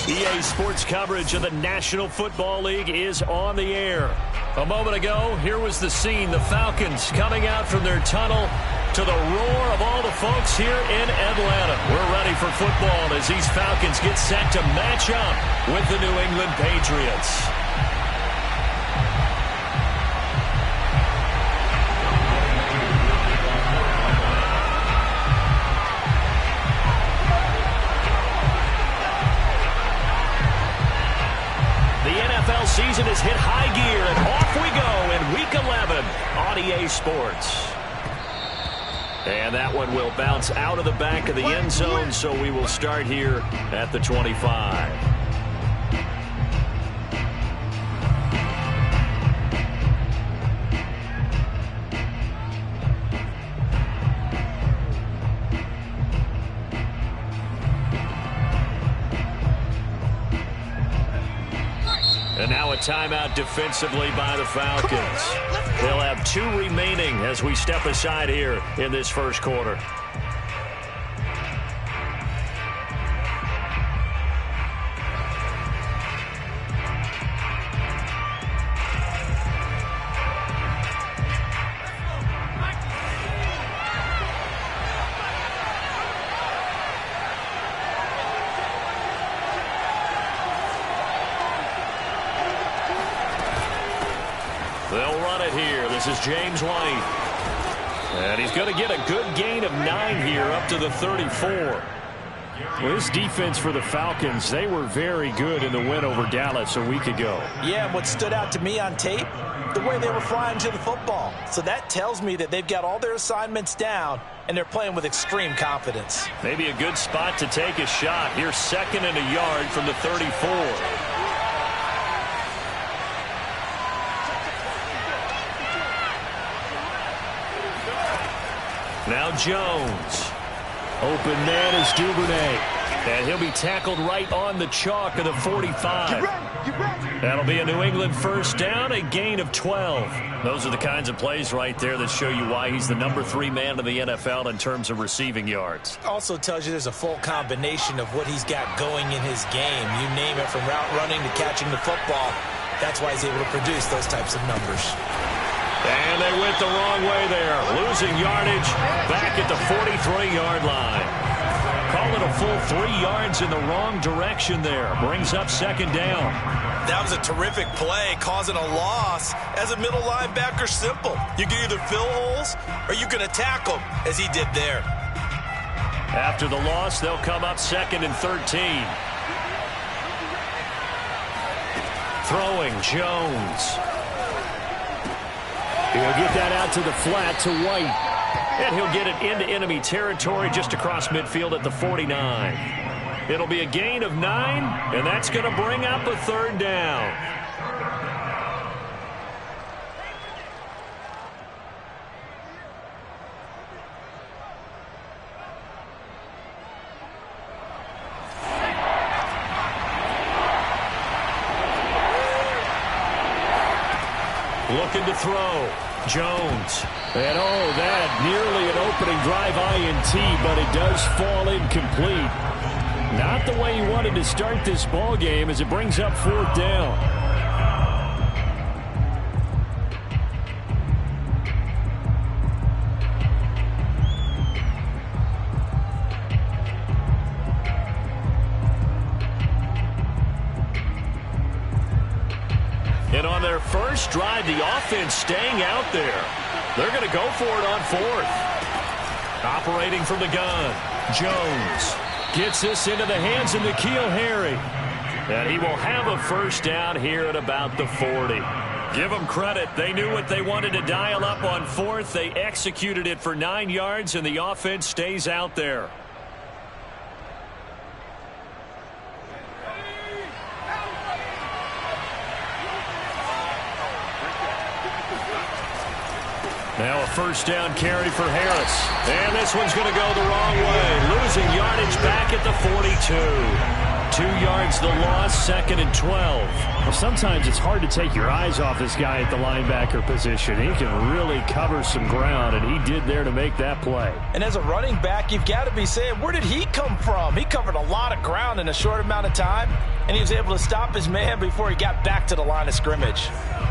EA Sports coverage of the National Football League is on the air. A moment ago, here was the scene. The Falcons coming out from their tunnel to the roar of all the folks here in Atlanta. We're ready for football as these Falcons get set to match up with the New England Patriots. Season has hit high gear, and off we go in Week 11 on EA Sports. And that one will bounce out of the back of the end zone, so we will start here at the 25. And now a timeout defensively by the Falcons. They'll have 2 remaining as we step aside here in this first quarter. They'll run it here. This is James White. And he's going to get a good gain of 9 here up to the 34. Well, this defense for the Falcons, they were very good in the win over Dallas a week ago. Yeah, and what stood out to me on tape, the way they were flying to the football. So that tells me that they've got all their assignments down, and they're playing with extreme confidence. Maybe a good spot to take a shot. Here's 2nd and a yard from the 34. Now Jones. Open man is Duvernay. And he'll be tackled right on the chalk of the 45. That'll be a New England first down, a gain of 12. Those are the kinds of plays right there that show you why he's the number 3 man in the NFL in terms of receiving yards. Also tells you there's a full combination of what he's got going in his game. You name it, from route running to catching the football. That's why he's able to produce those types of numbers. And they went the wrong way there. Losing yardage back at the 43-yard line. Call it a full 3 yards in the wrong direction there. Brings up 2nd down. That was a terrific play, causing a loss. As a middle linebacker, simple. You can either fill holes or you can attack them, as he did there. After the loss, they'll come up 2nd and 13. Throwing, Jones. He'll get that out to the flat to White. And he'll get it into enemy territory just across midfield at the 49. It'll be a gain of 9, and that's going to bring up a 3rd down. Looking to throw. Jones. And that nearly an opening drive INT, but it does fall incomplete. Not the way he wanted to start this ball game as it brings up 4th down. And on their first drive, the offense staying out there. They're going to go for it on 4th. Operating from the gun, Jones gets this into the hands of N'Keal Harry. And he will have a first down here at about the 40. Give them credit. They knew what they wanted to dial up on 4th. They executed it for 9 yards, and the offense stays out there. Now a first down carry for Harris. And this one's going to go the wrong way. Losing yardage back at the 42. 2 yards the loss, 2nd and 12. Well, sometimes it's hard to take your eyes off this guy at the linebacker position. He can really cover some ground, and he did there to make that play. And as a running back, you've got to be saying, where did he come from? He covered a lot of ground in a short amount of time, and he was able to stop his man before he got back to the line of scrimmage.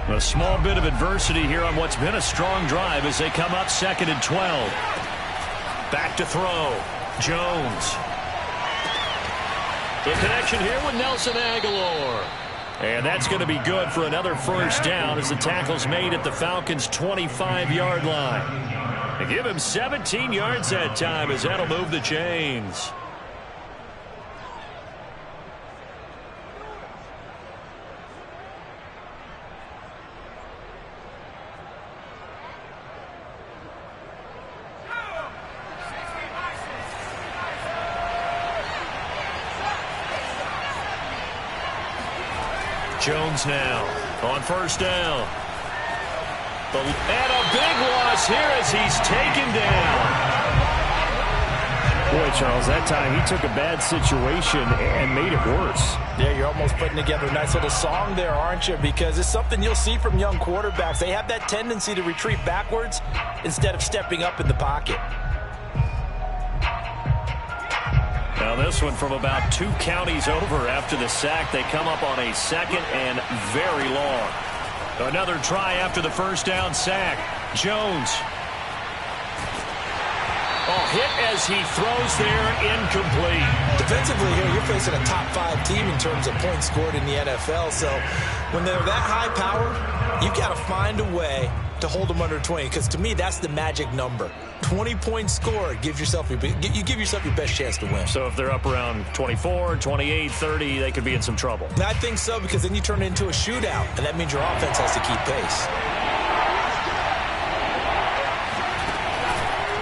A small bit of adversity here on what's been a strong drive as they come up 2nd and 12. Back to throw. Jones. The connection here with Nelson Agholor. And that's going to be good for another first down as the tackle's made at the Falcons' 25-yard line. They give him 17 yards that time as that'll move the chains. Jones now on first down. And a big loss here as he's taken down. Boy, Charles, that time he took a bad situation and made it worse. Yeah, you're almost putting together a nice little song there, aren't you? Because it's something you'll see from young quarterbacks. They have that tendency to retreat backwards instead of stepping up in the pocket. Now this one from about 2 counties over after the sack. They come up on a 2nd and very long. Another try after the first down sack. Jones. Oh, hit as he throws there, incomplete. Defensively here, you're facing a top 5 team in terms of points scored in the NFL. So when they're that high power, you've got to find a way to hold them under 20, because to me that's the magic number. 20 points scored, you give yourself your best chance to win. So if they're up around 24, 28, 30, they could be in some trouble. I think so, because then you turn it into a shootout, and that means your offense has to keep pace.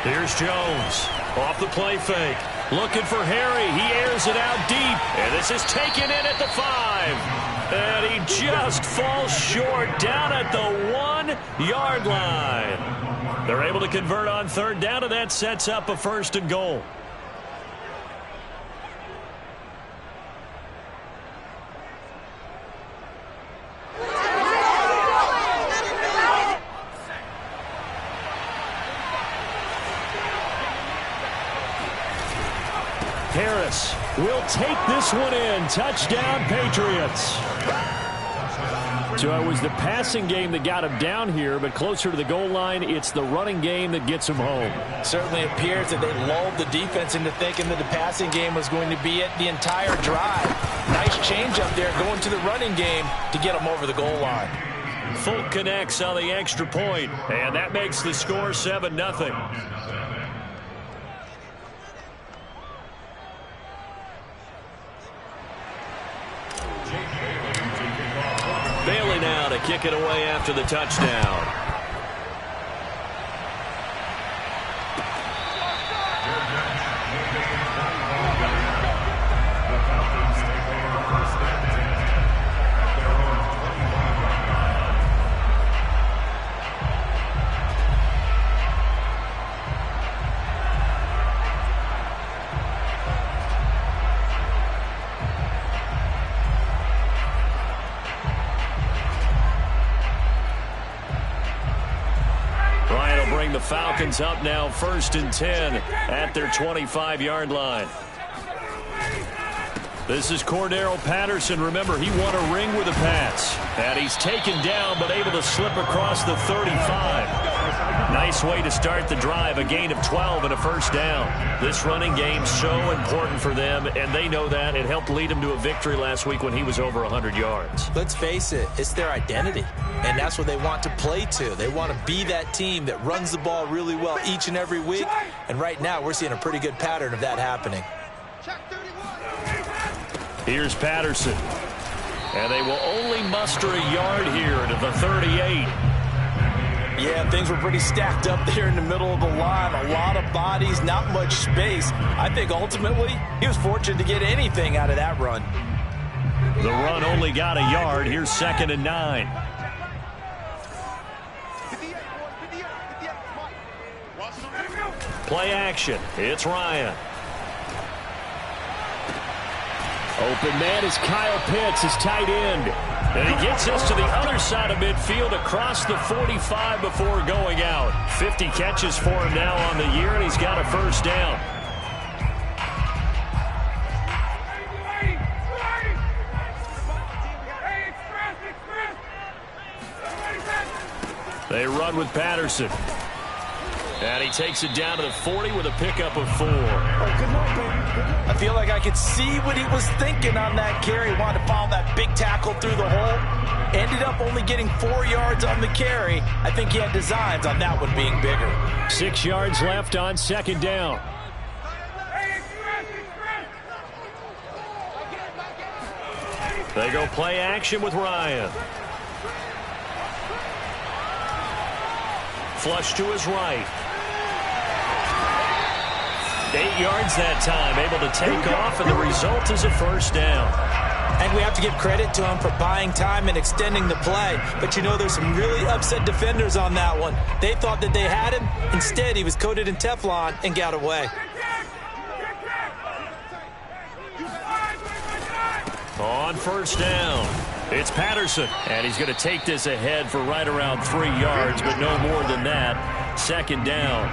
Here's Jones off the play fake, looking for Harry. He airs it out deep, and this is taken in at the 5. And he just falls short down at the 1-yard line. They're able to convert on third down, and that sets up a 1st and goal. Harris will take this one in. Touchdown, Patriots. So it was the passing game that got him down here, but closer to the goal line, it's the running game that gets him home. Certainly appears that they lulled the defense into thinking that the passing game was going to be it the entire drive. Nice change up there going to the running game to get them over the goal line. Folk connects on the extra point, and that makes the score 7-0. Bailey now to kick it away after the touchdown. The Falcons up now 1st and 10 at their 25-yard line. This is Cordero Patterson. Remember, he won a ring with a pass. And he's taken down but able to slip across the 35. Nice way to start the drive, a gain of 12 and a 1st down. This running game's so important for them, and they know that. It helped lead them to a victory last week when he was over 100 yards. Let's face it, it's their identity, and that's what they want to play to. They want to be that team that runs the ball really well each and every week, and right now we're seeing a pretty good pattern of that happening. Here's Patterson, and they will only muster a yard here to the 38. Yeah, things were pretty stacked up there in the middle of the line. A lot of bodies, not much space. I think ultimately he was fortunate to get anything out of that run. The run only got a yard. Here's 2nd and 9. Play action. It's Ryan. Open man is Kyle Pitts, his tight end. And he gets us to the other side of midfield across the 45 before going out. 50 catches for him now on the year, and he's got a first down. They run with Patterson. And he takes it down to the 40 with a pickup of 4. I feel like I could see what he was thinking on that carry. He wanted to follow that big tackle through the hole. Ended up only getting 4 yards on the carry. I think he had designs on that one being bigger. 6 yards left on second down. They go play action with Ryan. Flush to his right. 8 yards that time, able to take off, and the result is a first down. And we have to give credit to him for buying time and extending the play. But you know, there's some really upset defenders on that one. They thought that they had him. Instead, he was coated in Teflon and got away. On first down, it's Patterson, and he's going to take this ahead for right around 3 yards, but no more than that. Second down.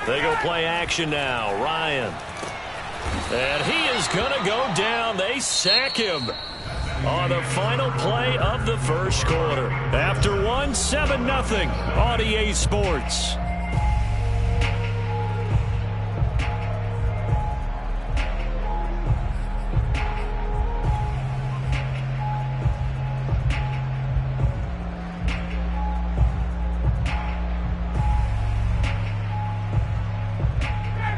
They go play action now. Ryan. And he is going to go down. They sack him on the final play of the first quarter. After one, 7-0 on EA Sports.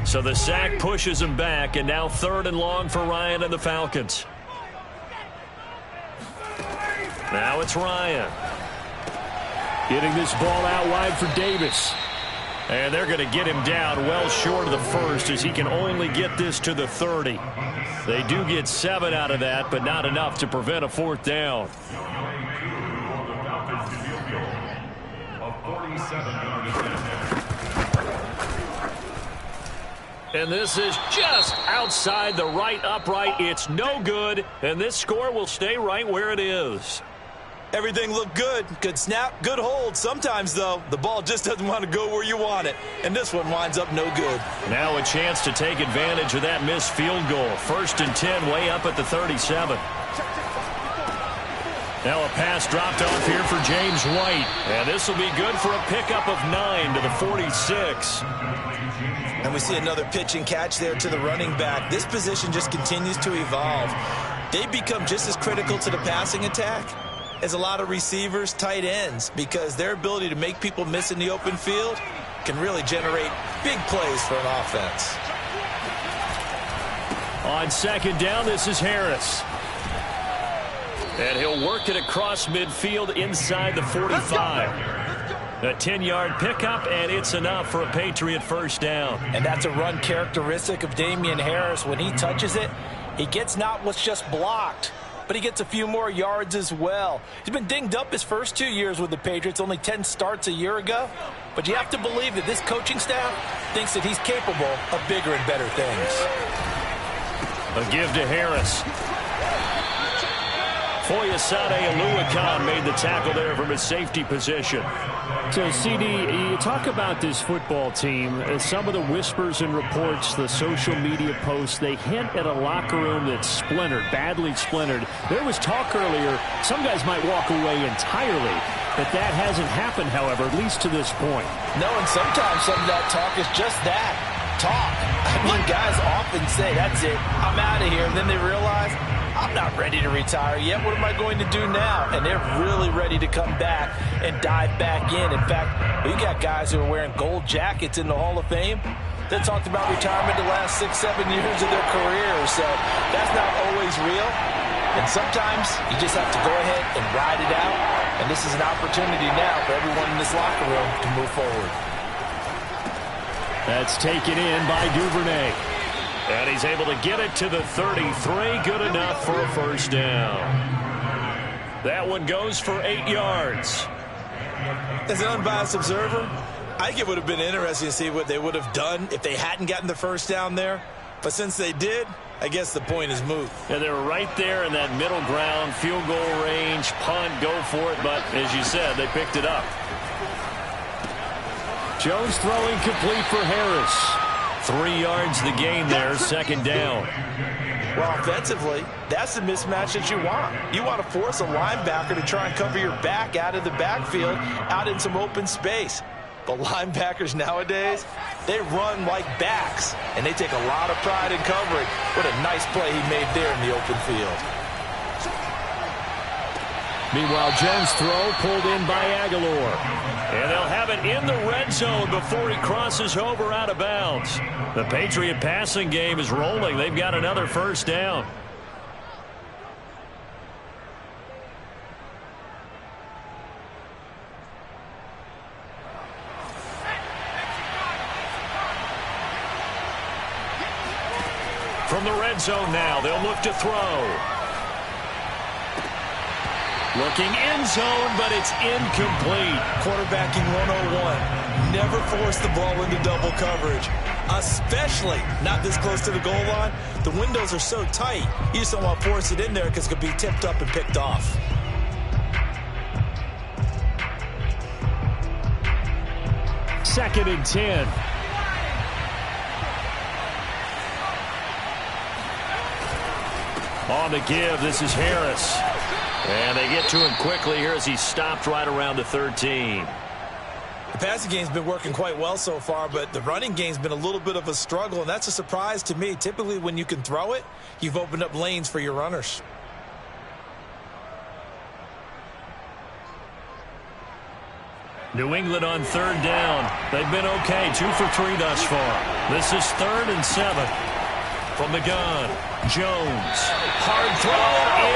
So the sack pushes him back, and now 3rd and long for Ryan and the Falcons. Now it's Ryan. Getting this ball out wide for Davis. And they're going to get him down well short of the first, as he can only get this to the 30. They do get 7 out of that, but not enough to prevent a 4th down. And this is just outside the right upright. It's no good, and this score will stay right where it is. Everything looked good. Good snap, good hold. Sometimes, though, the ball just doesn't want to go where you want it. And this one winds up no good. Now a chance to take advantage of that missed field goal. 1st and 10, way up at the 37. Now a pass dropped off here for James White. And this will be good for a pickup of 9 to the 46. And we see another pitch and catch there to the running back. This position just continues to evolve. They become just as critical to the passing attack as a lot of receivers, tight ends, because their ability to make people miss in the open field can really generate big plays for an offense. On second down, this is Harris. And he'll work it across midfield inside the 45. A 10-yard pickup, and it's enough for a Patriot first down. And that's a run characteristic of Damian Harris. When he touches it, he gets not what's just blocked, but he gets a few more yards as well. He's been dinged up his first 2 years with the Patriots, only 10 starts a year ago. But you have to believe that this coaching staff thinks that he's capable of bigger and better things. A give to Harris. Foyesade Oluwakan made the tackle there from his safety position. So, CD, you talk about this football team. Some of the whispers and reports, the social media posts, they hint at a locker room that's splintered, badly splintered. There was talk earlier, some guys might walk away entirely, but that hasn't happened, however, at least to this point. No, and sometimes some of that talk is just that, talk. I mean, guys often say, that's it, I'm out of here, and then they realize, I'm not ready to retire yet. What am I going to do now? And they're really ready to come back and dive back in. In fact, we got guys who are wearing gold jackets in the Hall of Fame that talked about retirement the last 6-7 years of their career. So that's not always real. And sometimes you just have to go ahead and ride it out. And this is an opportunity now for everyone in this locker room to move forward. That's taken in by Duvernay. And he's able to get it to the 33. Good enough for a first down. That one goes for 8 yards. As an unbiased observer, I think it would have been interesting to see what they would have done if they hadn't gotten the first down there. But since they did, I guess the point is moot. Yeah, they were right there in that middle ground, field goal range, punt, go for it. But as you said, they picked it up. Jones throwing complete for Harris. 3 yards the gain there, second down. Well, offensively, that's the mismatch that you want. You want to force a linebacker to try and cover your back out of the backfield, out in some open space. But linebackers nowadays, they run like backs, and they take a lot of pride in covering. What a nice play he made there in the open field. Meanwhile, Jones' throw pulled in by Aguilar. And they'll have it in the red zone before he crosses over out of bounds. The Patriot passing game is rolling. They've got another first down. From the red zone now, they'll look to throw. Looking end zone, but it's incomplete. Quarterbacking 101. Never force the ball into double coverage, especially not this close to the goal line. The windows are so tight, you just don't want to force it in there because it could be tipped up and picked off. Second and 10. On the give, this is Harris. And they get to him quickly here as he stopped right around the 13. The passing game's been working quite well so far, but the running game's been a little bit of a struggle, and that's a surprise to me. Typically, when you can throw it, you've opened up lanes for your runners. New England on third down. They've been okay, 2 for 3 thus far. This is 3rd and 7. From the gun, Jones. Hard throw,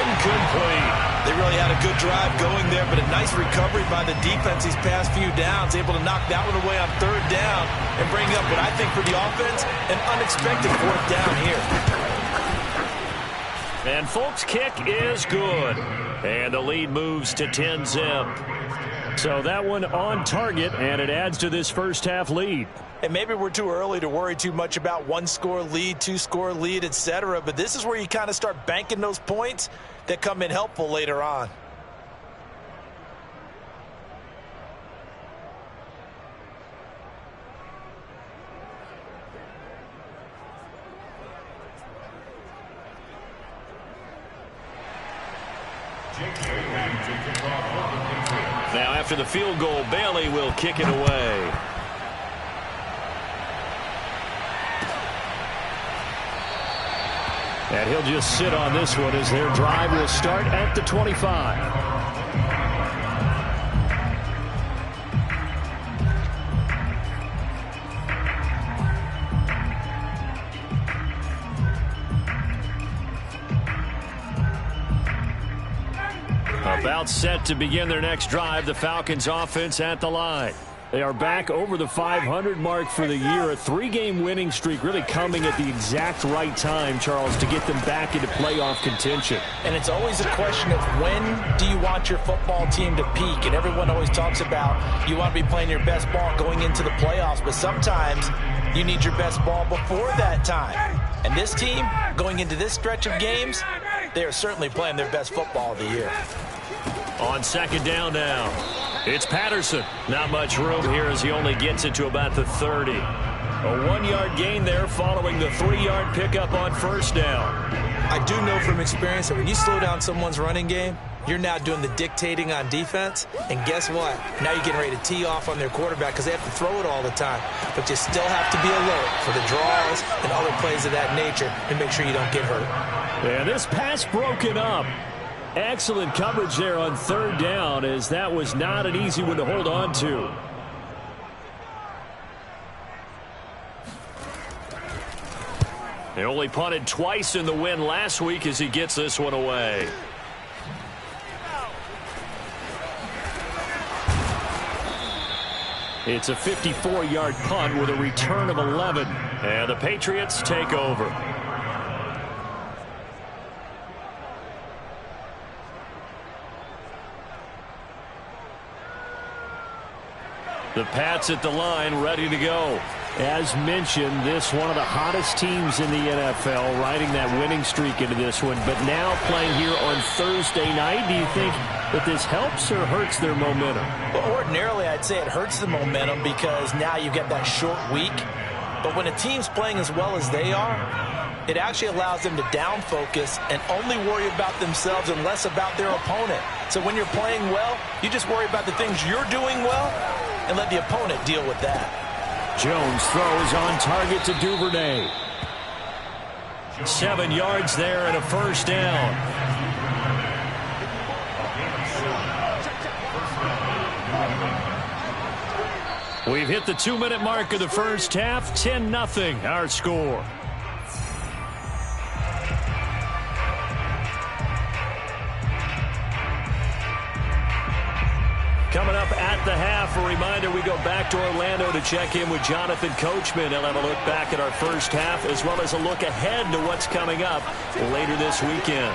incomplete. They really had a good drive going there, but a nice recovery by the defense these past few downs, able to knock that one away on 3rd down and bring up what I think for the offense, an unexpected 4th down here. And Folk's kick is good. And the lead moves to 10-zip. So that one on target, and it adds to this first half lead. And maybe we're too early to worry too much about 1-score lead, 2-score lead, etc. But this is where you kind of start banking those points that come in helpful later on. Now after the field goal, Bailey will kick it away. And he'll just sit on this one as their drive will start at the 25. About set to begin their next drive, the Falcons offense at the line. They are back over the 500 mark for the year. A 3-game winning streak really coming at the exact right time, Charles, to get them back into playoff contention. And it's always a question of when do you want your football team to peak? And everyone always talks about you want to be playing your best ball going into the playoffs, but sometimes you need your best ball before that time. And this team, going into this stretch of games, they are certainly playing their best football of the year. On second down now, it's Patterson. Not much room here as he only gets it to about the 30. A 1-yard gain there following the 3-yard pickup on first down. I do know from experience that when you slow down someone's running game, you're now doing the dictating on defense. And guess what? Now you're getting ready to tee off on their quarterback because they have to throw it all the time. But you still have to be alert for the draws and other plays of that nature and make sure you don't get hurt. And this pass broken up. Excellent coverage there on third down, as that was not an easy one to hold on to. They only punted twice in the win last week as he gets this one away. It's a 54-yard punt with a return of 11. And the Patriots take over. The Pats at the line, ready to go. As mentioned, this one of the hottest teams in the NFL, riding that winning streak into this one. But now playing here on Thursday night, do you think that this helps or hurts their momentum? Well, ordinarily, I'd say it hurts the momentum because now you get that short week. But when a team's playing as well as they are, it actually allows them to down focus and only worry about themselves and less about their opponent. So when you're playing well, you just worry about the things you're doing well and let the opponent deal with that. Jones throws on target to Duvernay. 7 yards there and a first down. We've hit the 2-minute mark of the first half. 10-0 our score. Coming up at the half, a reminder, we go back to Orlando to check in with Jonathan Coachman. He'll have a look back at our first half as well as a look ahead to what's coming up later this weekend.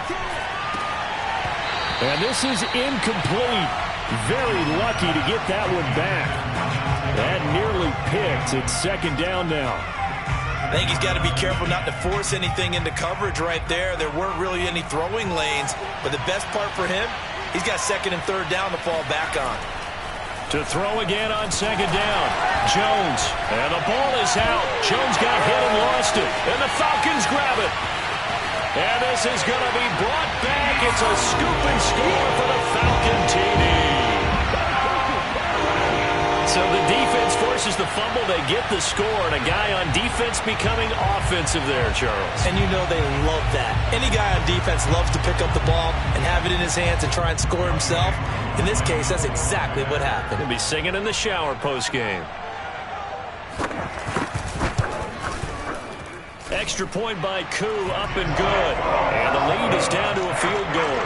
And this is incomplete. Very lucky to get that one back. That nearly picked. It's second down now. I think he's got to be careful not to force anything into coverage right there. There weren't really any throwing lanes, but the best part for him, he's got second and third down to fall back on. To throw again on second down. Jones. And the ball is out. Jones got hit and lost it. And the Falcons grab it. And this is going to be brought back. It's a scoop and score for the Falcon TD. So the defense forces the fumble. They get the score. And a guy on defense becoming offensive there, Charles. And you know they love that. Any guy on defense loves to pick up the ball and have it in his hands and try and score himself. In this case, that's exactly what happened. He'll be singing in the shower post-game. Extra point by Koo, up and good. And the lead is down to a field goal.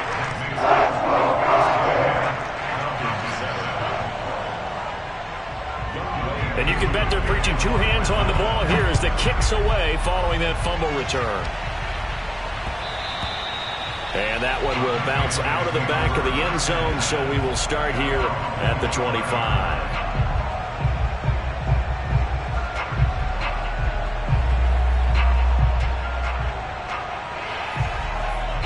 And you can bet they're preaching two hands on the ball here as the kick's away following that fumble return. And that one will bounce out of the back of the end zone, so we will start here at the 25.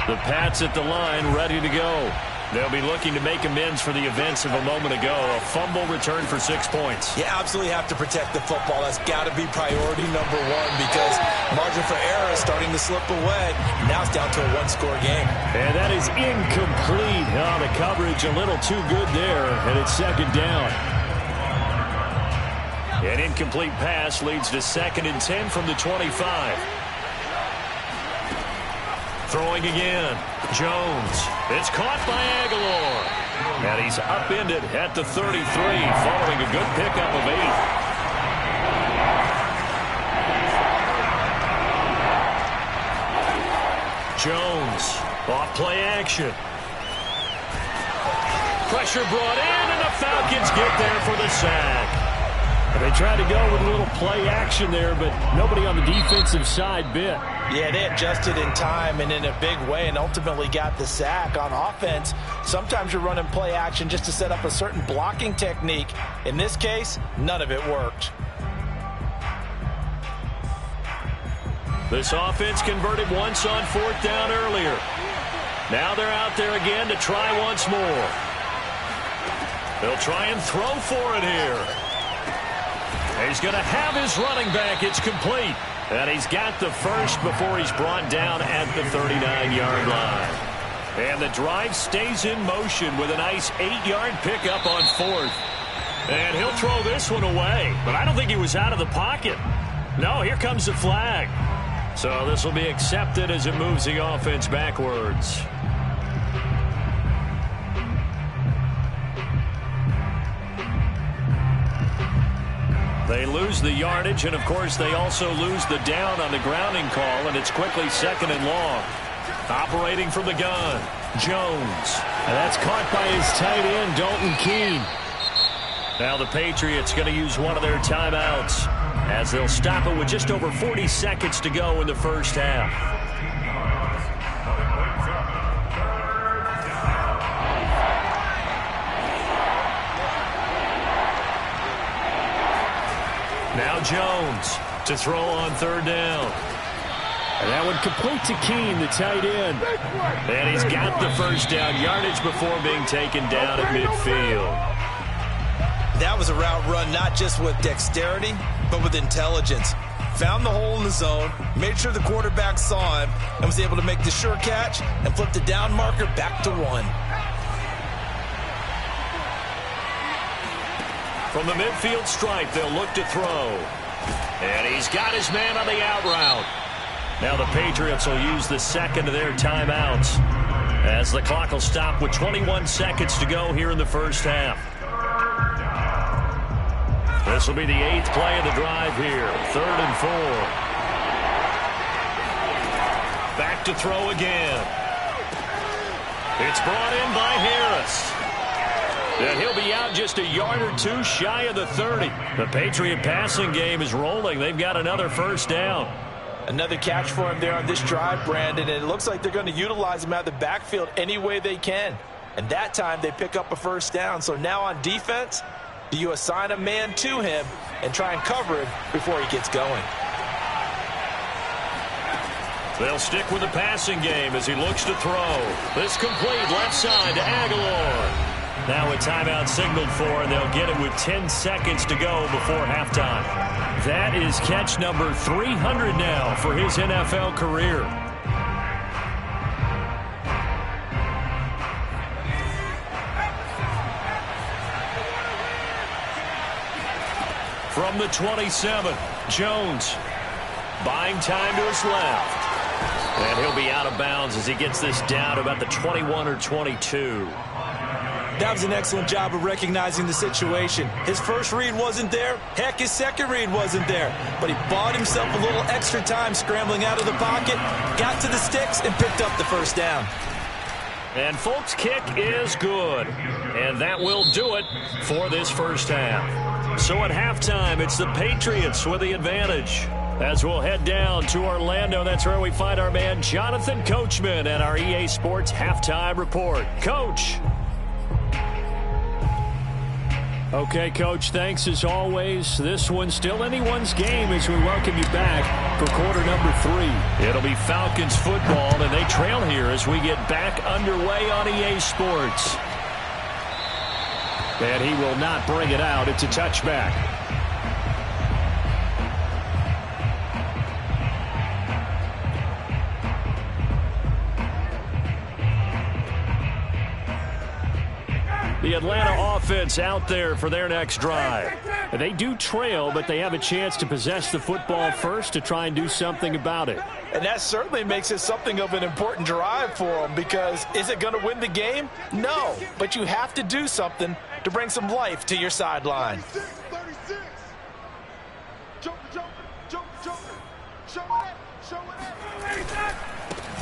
The Pats at the line, ready to go. They'll be looking to make amends for the events of a moment ago. A fumble return for 6 points. You absolutely have to protect the football. That's got to be priority number one because margin for error is starting to slip away. Now it's down to a one-score game. And that is incomplete. Oh, the coverage a little too good there, and it's second down. An incomplete pass leads to 2nd and 10 from the 25. Throwing again. Jones. It's caught by Aguilar. And he's upended at the 33 following a good pickup of 8. Jones. Off play action. Pressure brought in, and the Falcons get there for the sack. They tried to go with a little play action there, but nobody on the defensive side bit. Yeah, they adjusted in time and in a big way and ultimately got the sack. On offense, sometimes you're running play action just to set up a certain blocking technique. In this case, none of it worked. This offense converted once on 4th down earlier. Now they're out there again to try once more. They'll try and throw for it here. He's going to have his running back. It's complete. And he's got the first before he's brought down at the 39-yard line. And the drive stays in motion with a nice 8-yard pickup on 4th. And he'll throw this one away. But I don't think he was out of the pocket. No, here comes the flag. So this will be accepted as it moves the offense backwards. They lose the yardage, and, of course, they also lose the down on the grounding call, and it's quickly 2nd and long. Operating from the gun, Jones. And that's caught by his tight end, Dalton Keene. Now the Patriots going to use one of their timeouts as they'll stop it with just over 40 seconds to go in the first half. Now Jones to throw on third down. And that one complete to Keene, the tight end. And he's got the first down yardage before being taken down at midfield. That was a route run not just with dexterity, but with intelligence. Found the hole in the zone, made sure the quarterback saw him, and was able to make the sure catch and flip the down marker back to 1. From the midfield stripe, they'll look to throw. And he's got his man on the out route. Now the Patriots will use the second of their timeouts as the clock will stop with 21 seconds to go here in the first half. This will be the 8th play of the drive here. 3rd and 4. Back to throw again. It's brought in by Harris. And he'll be out just a yard or two shy of the 30. The Patriot passing game is rolling. They've got another first down. Another catch for him there on this drive, Brandon, and it looks like they're going to utilize him out of the backfield any way they can. And that time they pick up a first down. So now on defense, do you assign a man to him and try and cover him before he gets going? They'll stick with the passing game as he looks to throw. This complete left side to Aguilar. Now a timeout signaled for, and they'll get it with 10 seconds to go before halftime. That is catch number 300 now for his NFL career. From the 27, Jones buying time to his left. And he'll be out of bounds as he gets this down to about the 21 or 22. That was an excellent job of recognizing the situation. His first read wasn't there. Heck, his second read wasn't there. But he bought himself a little extra time scrambling out of the pocket, got to the sticks, and picked up the first down. And Folk's kick is good. And that will do it for this first half. So at halftime, it's the Patriots with the advantage. As we'll head down to Orlando, that's where we find our man Jonathan Coachman at our EA Sports Halftime Report. Coach. Okay, Coach, thanks as always. This one's still anyone's game as we welcome you back for quarter number 3. It'll be Falcons football, and they trail here as we get back underway on EA Sports. And he will not bring it out. It's a touchback. The Atlanta offense out there for their next drive. They do trail, but they have a chance to possess the football first to try and do something about it. And that certainly makes it something of an important drive for them, because is it going to win the game? No, but you have to do something to bring some life to your sideline.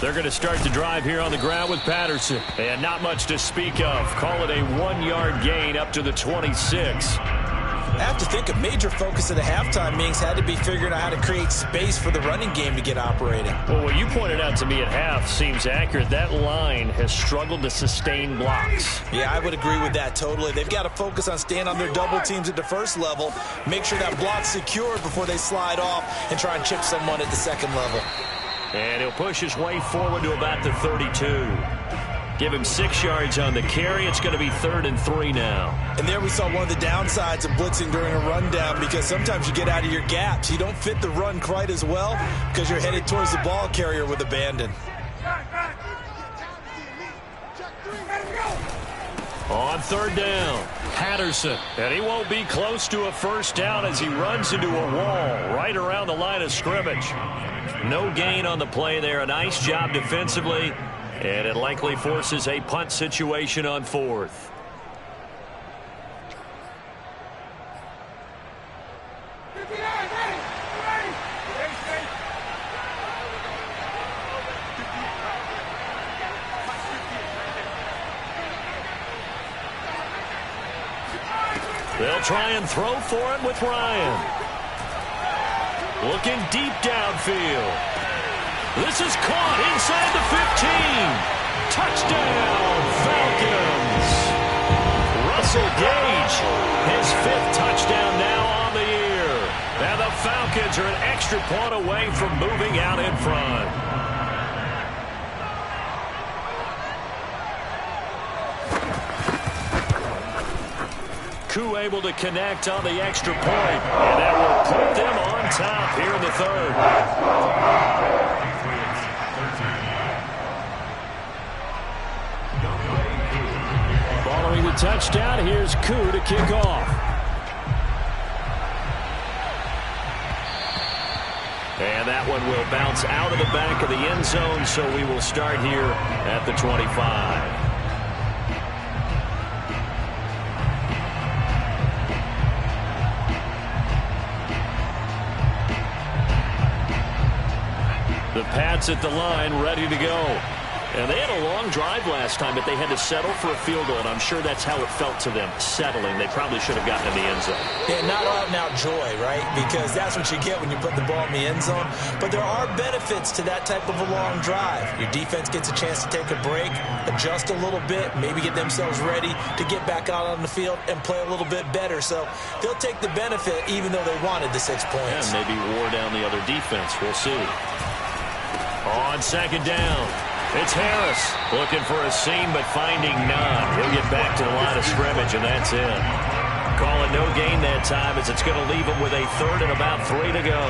They're going to start the drive here on the ground with Patterson. And not much to speak of. Call it a 1-yard gain up to the 26. I have to think a major focus of the halftime meetings had to be figuring out how to create space for the running game to get operating. Well, what you pointed out to me at half seems accurate. That line has struggled to sustain blocks. Yeah, I would agree with that totally. They've got to focus on staying on their double teams at the first level, make sure that block's secured before they slide off and try and chip someone at the second level. And he'll push his way forward to about the 32. Give him 6 yards on the carry. It's going to be 3rd and 3 now. And there we saw one of the downsides of blitzing during a rundown, because sometimes you get out of your gaps. You don't fit the run quite as well because you're headed towards the ball carrier with abandon. On 3rd down, Patterson. And he won't be close to a first down as he runs into a wall right around the line of scrimmage. No gain on the play there. A nice job defensively. And it likely forces a punt situation on 4th. They'll try and throw for it with Ryan. Looking deep downfield. This is caught inside the 15. Touchdown, Falcons. Russell Gage, his 5th touchdown now on the year. And the Falcons are an extra point away from moving out in front. Koo able to connect on the extra point, and that will put them on top here in the 3rd. Following the touchdown, here's Koo to kick off. And that one will bounce out of the back of the end zone, so we will start here at the 25. The Pats at the line, ready to go. And they had a long drive last time, but they had to settle for a field goal, and I'm sure that's how it felt to them, settling. They probably should have gotten in the end zone. Yeah, not out-and-out joy, right? Because that's what you get when you put the ball in the end zone. But there are benefits to that type of a long drive. Your defense gets a chance to take a break, adjust a little bit, maybe get themselves ready to get back out on the field and play a little bit better. So they'll take the benefit even though they wanted the 6 points. Yeah, maybe wore down the other defense. We'll see. On 2nd down, it's Harris looking for a seam but finding none. He'll get back to the line of scrimmage, and that's it. Call it no gain that time as it's going to leave him with a 3rd and about 3 to go.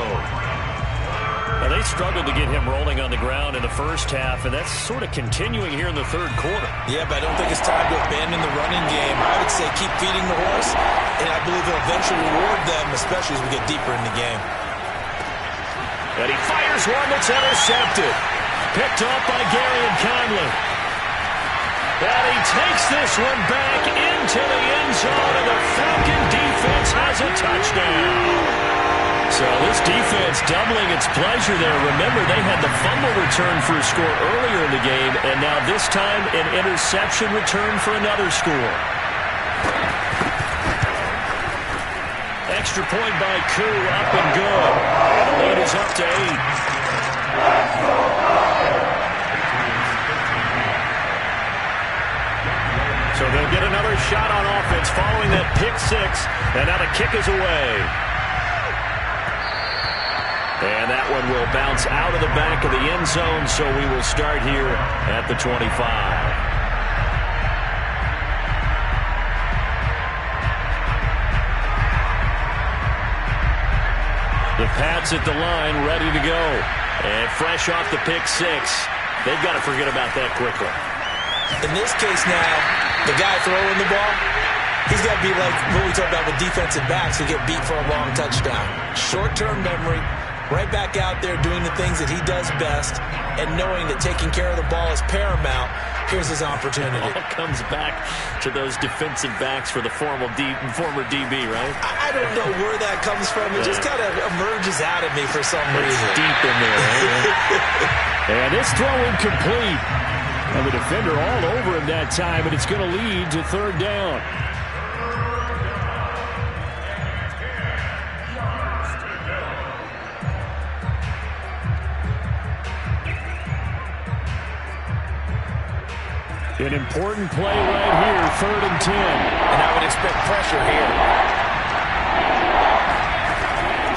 Well, they struggled to get him rolling on the ground in the first half, and that's sort of continuing here in the 3rd quarter. Yeah, but I don't think it's time to abandon the running game. I would say keep feeding the horse, and I believe they'll eventually reward them, especially as we get deeper in the game. And he fires one that's intercepted. Picked up by Garyon Conley. And he takes this one back into the end zone, and the Falcon defense has a touchdown. So this defense doubling its pleasure there. Remember, they had the fumble return for a score earlier in the game, and now this time an interception return for another score. Extra point by Koo, up and good. And the lead is up to 8. So they'll get another shot on offense following that pick 6. And now the kick is away. And that one will bounce out of the back of the end zone, so we will start here at the 25. The Pats at the line, ready to go. And fresh off the pick 6. They've got to forget about that quickly. In this case now, the guy throwing the ball, he's got to be like what we talked about with defensive backs who get beat for a long touchdown. Short-term memory, right back out there doing the things that he does best, and knowing that taking care of the ball is paramount. Here's his opportunity. It all comes back to those defensive backs for the former DB, right? I don't know where that comes from. It just kind of emerges out of me for some reason. Deep in there. Right? And it's throw incomplete. And the defender all over him that time, and it's going to lead to 3rd down. An important play right here, 3rd and 10. And I would expect pressure here.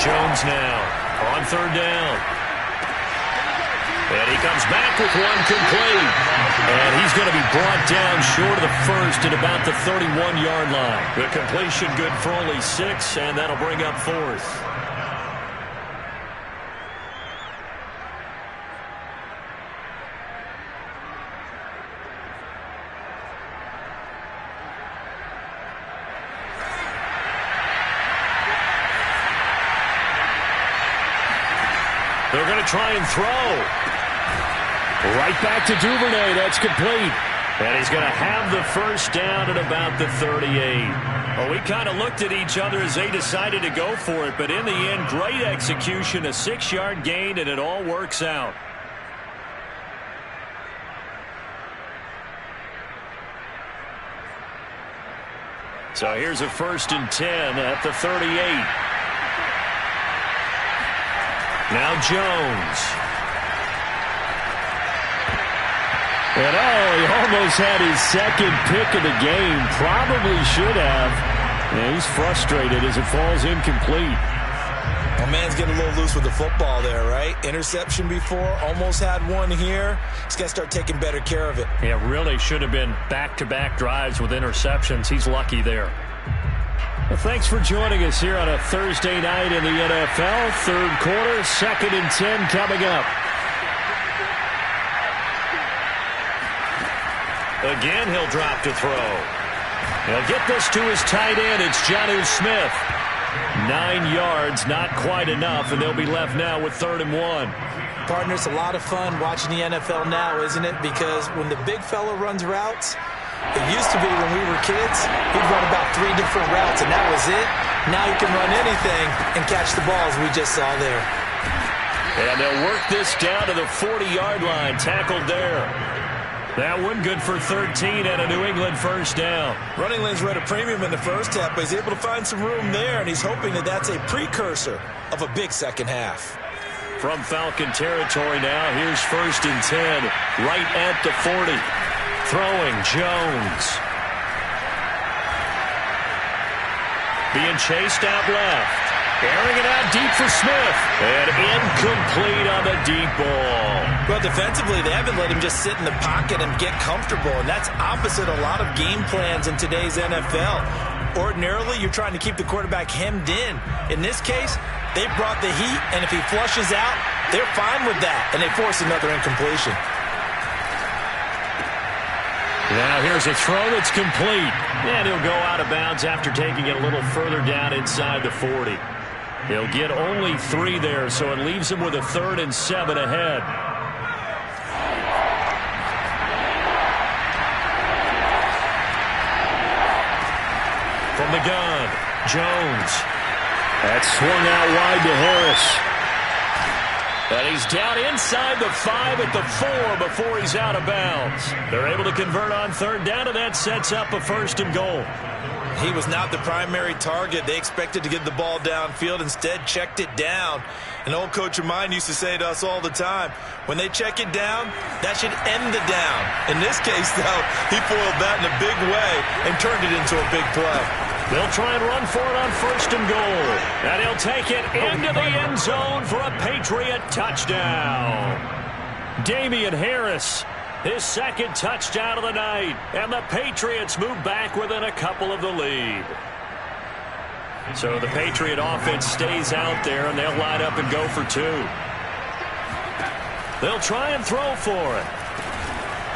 Jones now on 3rd down. And he comes back with one complete. And he's going to be brought down short of the 1st at about the 31-yard line. The completion good for only 6, and that'll bring up 4th. They're going to try and throw. Right back to Duvernay. That's complete. And he's going to have the 1st down at about the 38. Well, we kind of looked at each other as they decided to go for it. But in the end, great execution, a 6-yard gain, and it all works out. So here's a 1st and 10 at the 38. Now Jones. And he almost had his second pick of the game. Probably should have. And he's frustrated as it falls incomplete. Well, man's getting a little loose with the football there, right? Interception before, almost had one here. He's got to start taking better care of it. Yeah, really should have been back-to-back drives with interceptions. He's lucky there. Well, thanks for joining us here on a Thursday night in the NFL. Third quarter, 2nd and 10 coming up. Again, he'll drop to throw. He'll get this to his tight end. It's Jonnu Smith. 9 yards, not quite enough, and they'll be left now with 3rd and 1. Partner, it's a lot of fun watching the NFL now, isn't it? Because when the big fella runs routes, it used to be when we were kids, he'd run about 3 different routes, and that was it. Now he can run anything and catch the balls we just saw there. And they'll work this down to the 40-yard line, tackled there. That one good for 13 and a New England 1st down. Running lanes were at a premium in the first half, but he's able to find some room there, and he's hoping that that's a precursor of a big second half. From Falcon territory now, here's 1st and 10, right at the 40. Throwing, Jones. Being chased out left. Airing it out deep for Smith. And incomplete on the deep ball. Well, defensively, they haven't let him just sit in the pocket and get comfortable, and that's opposite a lot of game plans in today's NFL. Ordinarily, you're trying to keep the quarterback hemmed in. In this case, they brought the heat, and if he flushes out, they're fine with that, and they force another incompletion. Now here's a throw that's complete. And he'll go out of bounds after taking it a little further down inside the 40. He'll get only 3 there, so it leaves him with a 3rd and 7 ahead. From the gun, Jones. That's swung out wide to Harris. And he's down inside the 5 at the 4 before he's out of bounds. They're able to convert on 3rd down, and that sets up a 1st and goal. He was not the primary target. They expected to get the ball downfield. Instead, checked it down. An old coach of mine used to say to us all the time, when they check it down, that should end the down. In this case, though, he foiled that in a big way and turned it into a big play. They'll try and run for it on 1st and goal. And he'll take it into the end zone for a Patriot touchdown. Damian Harris, his 2nd touchdown of the night. And the Patriots move back within a couple of the lead. So the Patriot offense stays out there, and they'll line up and go for 2. They'll try and throw for it.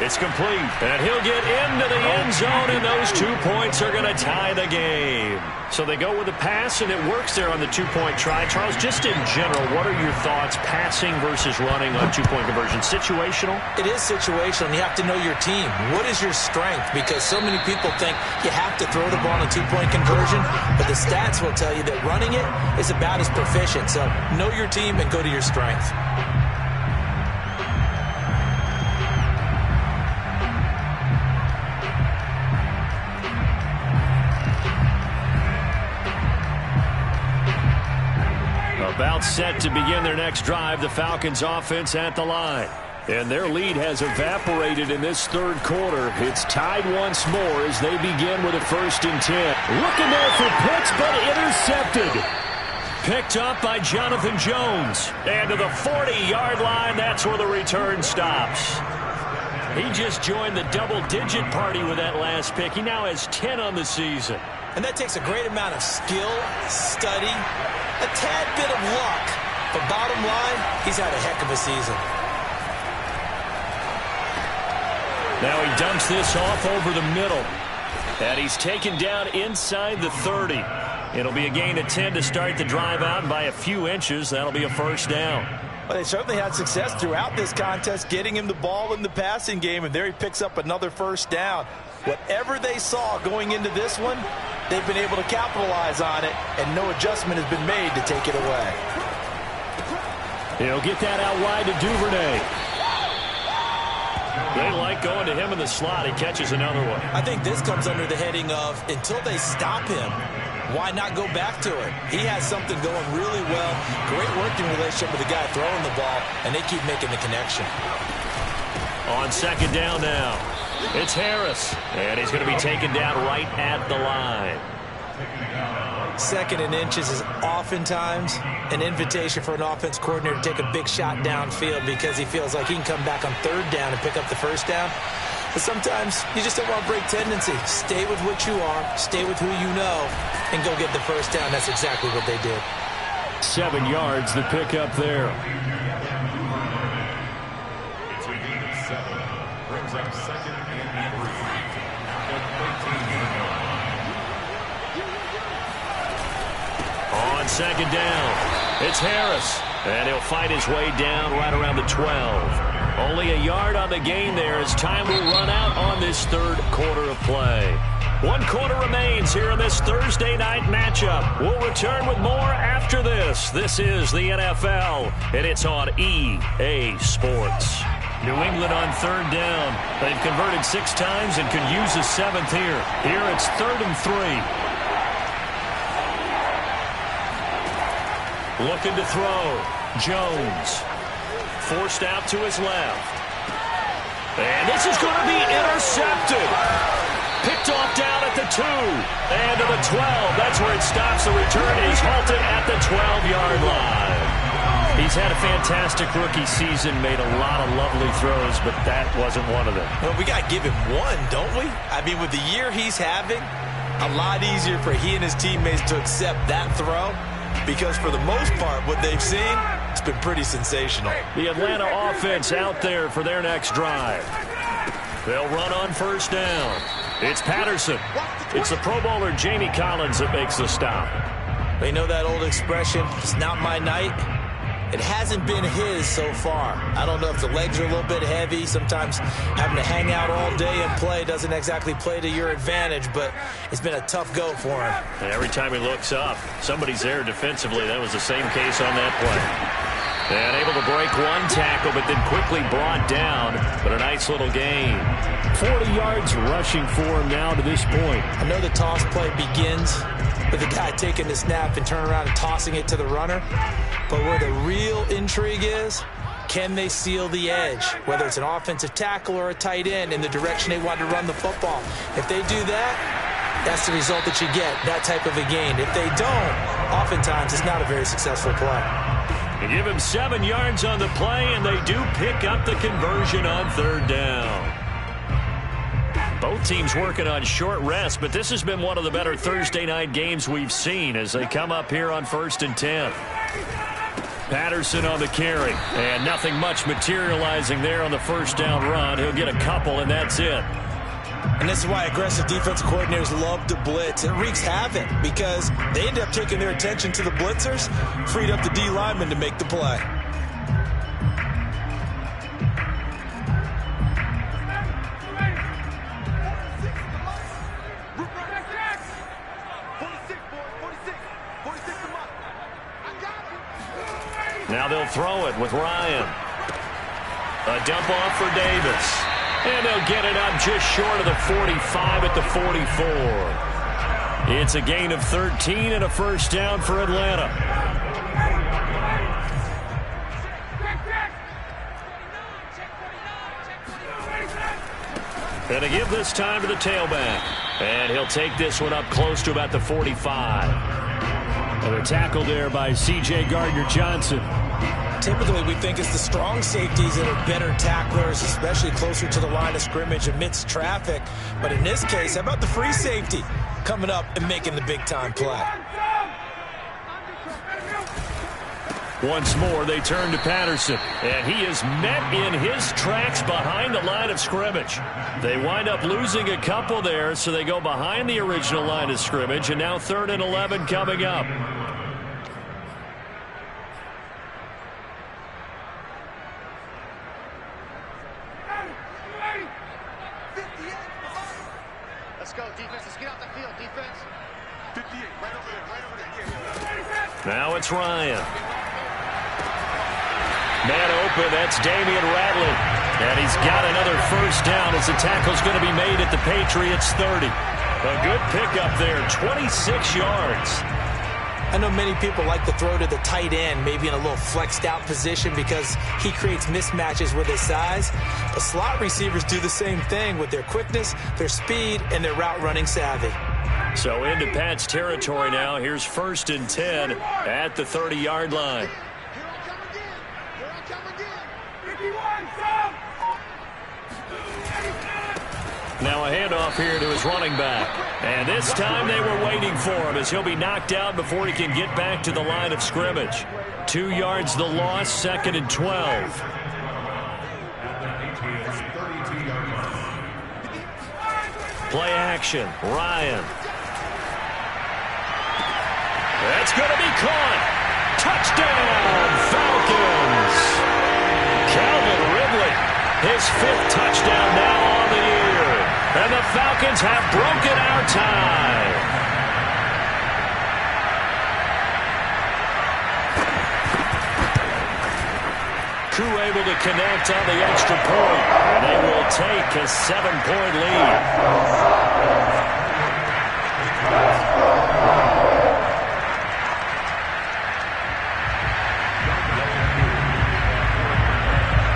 It's complete, and he'll get into the end zone, and those 2 points are going to tie the game. So they go with a pass, and it works there on the 2-point try. Charles, just in general, what are your thoughts passing versus running on 2-point conversion? Situational? It is situational, and you have to know your team. What is your strength? Because so many people think you have to throw the ball on a 2-point conversion, but the stats will tell you that running it is about as proficient. So know your team and go to your strength. About set to begin their next drive, the Falcons offense at the line. And their lead has evaporated in this 3rd quarter. It's tied once more as they begin with a 1st and 10. Looking there for Pitts, but intercepted. Picked up by Jonathan Jones. And to the 40-yard line, that's where the return stops. He just joined the double-digit party with that last pick. He now has 10 on the season. And that takes a great amount of skill, study, a tad bit of luck. But bottom line, he's had a heck of a season. Now he dumps this off over the middle. And he's taken down inside the 30. It'll be a gain of 10 to start the drive out, and by a few inches, that'll be a 1st down. Well, they certainly had success throughout this contest, getting him the ball in the passing game, and there he picks up another 1st down. Whatever they saw going into this one, they've been able to capitalize on it, and no adjustment has been made to take it away. He'll get that out wide to Duvernay. They like going to him in the slot. He catches another one. I think this comes under the heading of until they stop him, why not go back to it? He has something going really well. Great working relationship with the guy throwing the ball, and they keep making the connection. On second down now, it's Harris, and he's going to be taken down right at the line. Second and inches is oftentimes an invitation for an offense coordinator to take a big shot downfield because he feels like he can come back on third down and pick up the first down. But sometimes you just don't want to break tendency. Stay with what you are, stay with who you know, and go get the first down. That's exactly what they did. 7 yards, the pickup there. It's a gain of 7. Brings up second and 3. On second down, it's Harris, and he'll fight his way down right around the 12. Only a yard on the gain there as time will run out on this third quarter of play. 1 quarter remains here in this Thursday night matchup. We'll return with more after this. This is the NFL, and it's on EA Sports. New England on third down. They've converted 6 times and could use a 7th here. Here it's 3rd and 3. Looking to throw. Jones. Forced out to his left. And this is going to be intercepted. Picked off down at the 2. And to the 12. That's where it stops. The return is halted at the 12-yard line. He's had a fantastic rookie season, made a lot of lovely throws, but that wasn't one of them. Well, we got to give him one, don't we? I mean, with the year he's having, a lot easier for he and his teammates to accept that throw. Because for the most part, what they've seen, it's been pretty sensational. The Atlanta offense out there for their next drive. They'll run on first down. It's Patterson. It's the Pro Bowler Jamie Collins that makes the stop. They know that old expression, it's not my night. It hasn't been his so far. I don't know if the legs are a little bit heavy. Sometimes having to hang out all day and play doesn't exactly play to your advantage, but it's been a tough go for him. And every time he looks up, somebody's there defensively. That was the same case on that play. And able to break one tackle, but then quickly brought down. But a nice little gain. 40 yards rushing for him now to this point. I know the toss play begins with the guy taking the snap and turning around and tossing it to the runner. But where the real intrigue is, can they seal the edge? Whether it's an offensive tackle or a tight end in the direction they want to run the football. If they do that, that's the result that you get, that type of a gain. If they don't, oftentimes it's not a very successful play. They give him 7 yards on the play, and they do pick up the conversion on third down. Both teams working on short rest, but this has been one of the better Thursday night games we've seen as they come up here on 1st and 10. Patterson on the carry, and nothing much materializing there on the first down run. He'll get a couple, and that's it. And this is why aggressive defensive coordinators love to blitz. It wreaks havoc because they end up taking their attention to the blitzers, freed up the D lineman to make the play. Now they'll throw it with Ryan. A dump off for Davis. And they'll get it up just short of the 45 at the 44. It's a gain of 13 and a first down for Atlanta. And to give this time to the tailback. And he'll take this one up close to about the 45. And a tackle there by C.J. Gardner-Johnson. Typically, we think it's the strong safeties that are better tacklers, especially closer to the line of scrimmage amidst traffic. But in this case, how about the free safety coming up and making the big-time play? Once more, they turn to Patterson, and he is met in his tracks behind the line of scrimmage. They wind up losing a couple there, so they go behind the original line of scrimmage, and now 3rd and 11 coming up. Let's go, defense. Let's get out the field, defense. 58, right over there, right over there. Now it's Ryan. Man open, that's Damian Ratley. And he's got another first down as the tackle's going to be made at the Patriots 30. A good pickup there, 26 yards. I know many people like to throw to the tight end, maybe in a little flexed out position because he creates mismatches with his size. But slot receivers do the same thing with their quickness, their speed, and their route running savvy. So into Pat's territory now. Here's 1st and 10 at the 30-yard line. Now a handoff here to his running back. And this time they were waiting for him as he'll be knocked out before he can get back to the line of scrimmage. 2 yards the loss, 2nd and 12. Play action, Ryan. That's going to be caught. Touchdown, Falcons. Calvin Ridley, his 5th touchdown now on the year. And the Falcons have broken our tie. Crew able to connect on the extra point. And they will take a 7-point lead.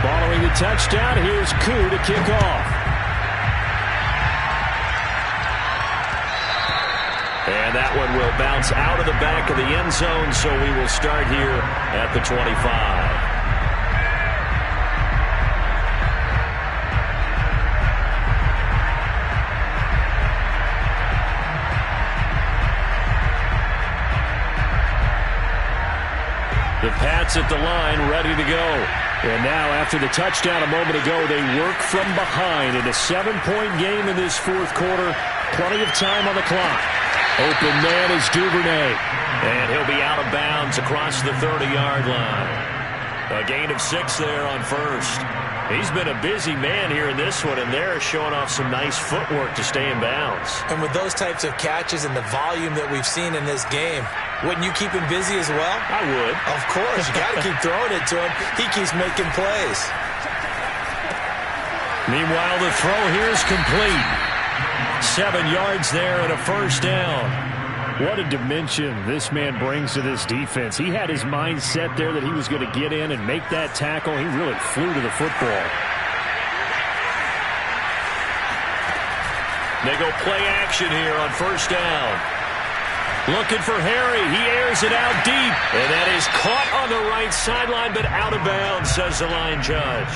Following the touchdown, here's Koo to kick off. And that one will bounce out of the back of the end zone, so we will start here at the 25. The Pats at the line, ready to go. And now, after the touchdown a moment ago, they work from behind in a 7-point game in this 4th quarter. Plenty of time on the clock. Open man is Duvernay. And he'll be out of bounds across the 30-yard line. A gain of 6 there on 1st. He's been a busy man here in this one, and they're showing off some nice footwork to stay in bounds. And with those types of catches and the volume that we've seen in this game, wouldn't you keep him busy as well? I would. Of course. You got to keep throwing it to him. He keeps making plays. Meanwhile, the throw here is complete. 7 yards there and a first down. What a dimension this man brings to this defense. He had his mind set there that he was going to get in and make that tackle. He really flew to the football. They go play action here on first down. Looking for Harry. He airs it out deep. And that is caught on the right sideline, but out of bounds, says the line judge.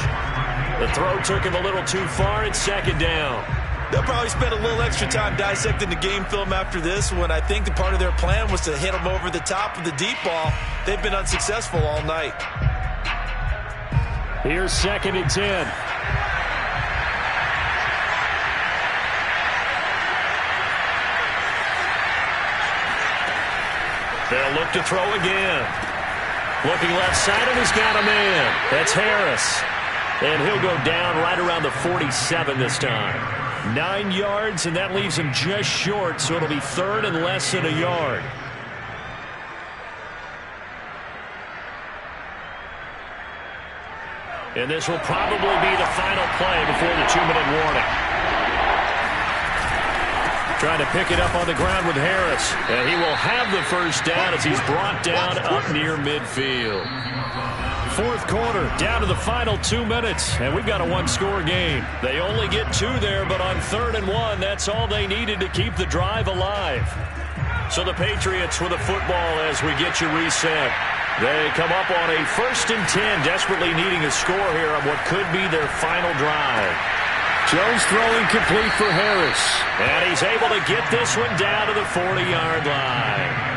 The throw took him a little too far. It's 2nd down. They'll probably spend a little extra time dissecting the game film after this one. I think the part of their plan was to hit them over the top of the deep ball. They've been unsuccessful all night. Here's 2nd and 10. They'll look to throw again. Looking left side, and he's got a man. That's Harris. And he'll go down right around the 47 this time. 9 yards, and that leaves him just short, so it'll be 3rd and less than a yard. And this will probably be the final play before the 2-minute warning. Trying to pick it up on the ground with Harris. And he will have the first down as he's brought down up near midfield. 4th quarter, down to the final 2 minutes, and we've got a 1-score game. They only get 2 there, but on 3rd and 1, that's all they needed to keep the drive alive. So the Patriots with a football as we get you reset. They come up on a 1st and 10, desperately needing a score here on what could be their final drive. Jones throwing complete for Harris. And he's able to get this one down to the 40-yard line.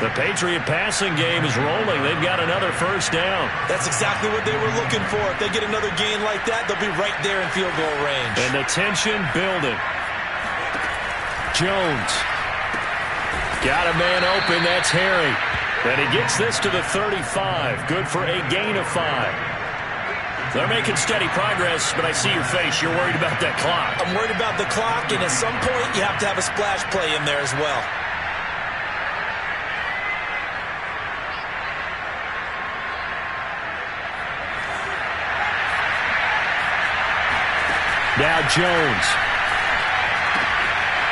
The Patriot passing game is rolling. They've got another first down. That's exactly what they were looking for. If they get another gain like that, they'll be right there in field goal range. And the tension building. Jones. Got a man open. That's Harry. And he gets this to the 35. Good for a gain of 5. They're making steady progress, but I see your face. You're worried about that clock. I'm worried about the clock, and at some point, you have to have a splash play in there as well. Now Jones.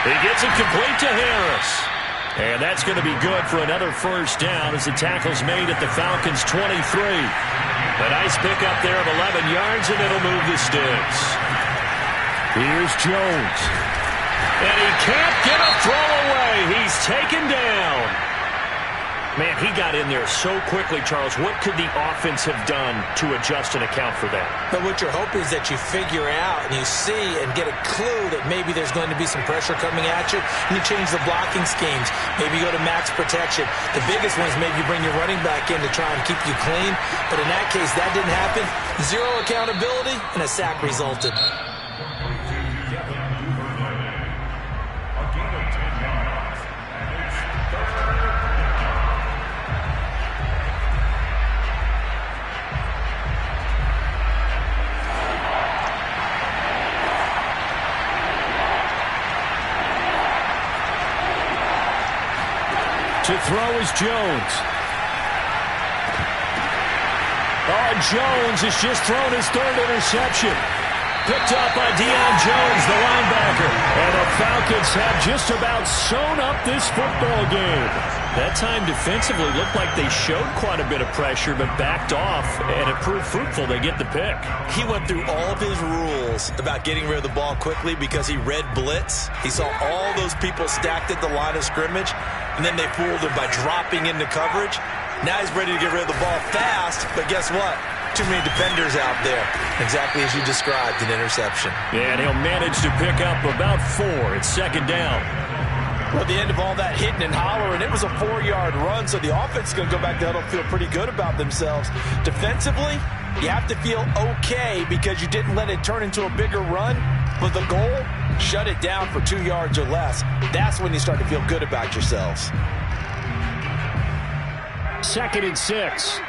He gets it complete to Harris. And that's going to be good for another first down as the tackle's made at the Falcons' 23. A nice pickup there of 11 yards, and it'll move the sticks. Here's Jones. And he can't get a throw away. He's taken down. Man, he got in there so quickly, Charles. What could the offense have done to adjust and account for that? But what you're hoping is that you figure out and you see and get a clue that maybe there's going to be some pressure coming at you, and you change the blocking schemes. Maybe you go to max protection. The biggest one is maybe you bring your running back in to try and keep you clean. But in that case, that didn't happen. Zero accountability, and a sack resulted. To throw is Jones. Oh, Jones has just thrown his third interception. Picked up by Deion Jones, the linebacker. And the Falcons have just about sewn up this football game. That time defensively looked like they showed quite a bit of pressure but backed off, and it proved fruitful. They get the pick. He went through all of his rules about getting rid of the ball quickly because he read blitz. He saw all those people stacked at the line of scrimmage, and then they fooled him by dropping into coverage. Now he's ready to get rid of the ball fast, but guess what? Too many defenders out there. Exactly as you described, an interception. Yeah, and he'll manage to pick up about 4. It's second down. Well, at the end of all that hitting and hollering, it was a 4-yard run, so the offense is going to go back to huddle, feel pretty good about themselves. Defensively, you have to feel okay because you didn't let it turn into a bigger run, but the goal, shut it down for 2 yards or less. That's when you start to feel good about yourselves. 2nd and 6.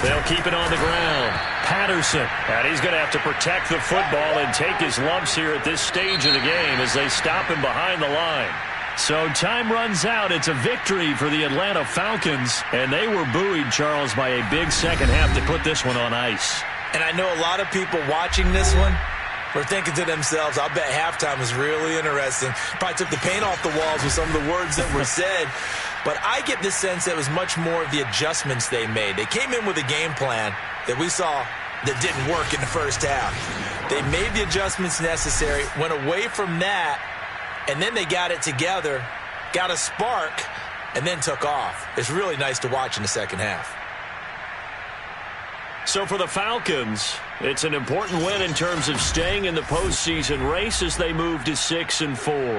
They'll keep it on the ground. Patterson. And he's going to have to protect the football and take his lumps here at this stage of the game as they stop him behind the line. So time runs out. It's a victory for the Atlanta Falcons. And they were buoyed, Charles, by a big second half to put this one on ice. And I know a lot of people watching this one were thinking to themselves, I'll bet halftime was really interesting. Probably took the paint off the walls with some of the words that were said. But I get the sense that it was much more of the adjustments they made. They came in with a game plan that we saw that didn't work in the first half. They made the adjustments necessary, went away from that, and then they got it together, got a spark, and then took off. It's really nice to watch in the second half. So for the Falcons, it's an important win in terms of staying in the postseason race as they move to 6-4.